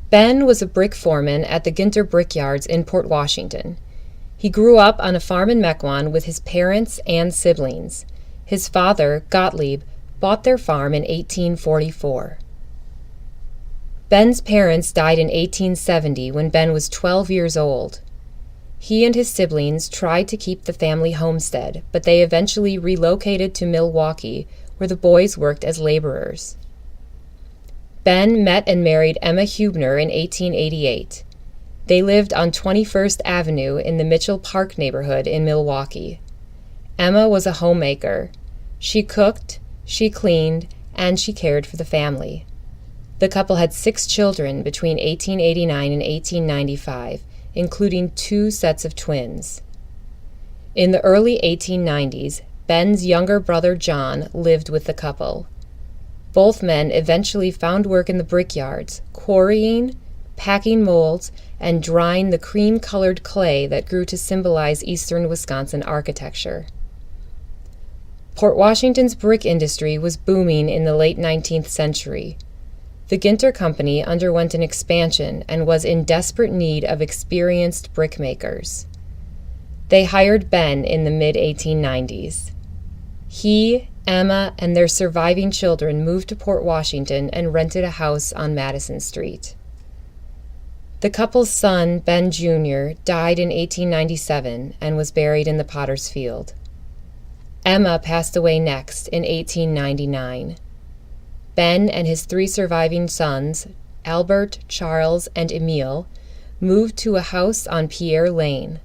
Ben was a brick foreman at the Ginter Brickyards in Port Washington. He grew up on a farm in Mequon with his parents and siblings. His father, Gottlieb, bought their farm in 1844. Ben's parents died in 1870 when Ben was 12 years old. He and his siblings tried to keep the family homestead, but they eventually relocated to Milwaukee, where the boys worked as laborers. Ben met and married Emma Hubner in 1888. They lived on 21st Avenue in the Mitchell Park neighborhood in Milwaukee. Emma was a homemaker. She cooked, she cleaned, and she cared for the family. The couple had 6 children between 1889 and 1895, including 2 sets of twins. In the early 1890s, Ben's younger brother John lived with the couple. Both men eventually found work in the brickyards, quarrying, packing molds, and drying the cream-colored clay that grew to symbolize eastern Wisconsin architecture. Port Washington's brick industry was booming in the late 19th century. The Ginter Company underwent an expansion and was in desperate need of experienced brickmakers. They hired Ben in the mid-1890s. He, Emma, and their surviving children moved to Port Washington and rented a house on Madison Street. The couple's son, Ben Jr., died in 1897 and was buried in the Potter's Field. Emma passed away next in 1899. Ben and his 3 surviving sons, Albert, Charles, and Emile, moved to a house on Pierre Lane.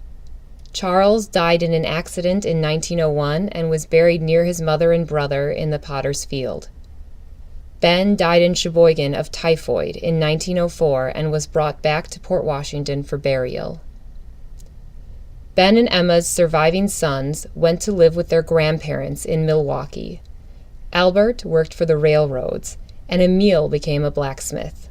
Charles died in an accident in 1901 and was buried near his mother and brother in the Potter's Field. Ben died in Sheboygan of typhoid in 1904 and was brought back to Port Washington for burial. Ben and Emma's surviving sons went to live with their grandparents in Milwaukee. Albert worked for the railroads, and Emile became a blacksmith.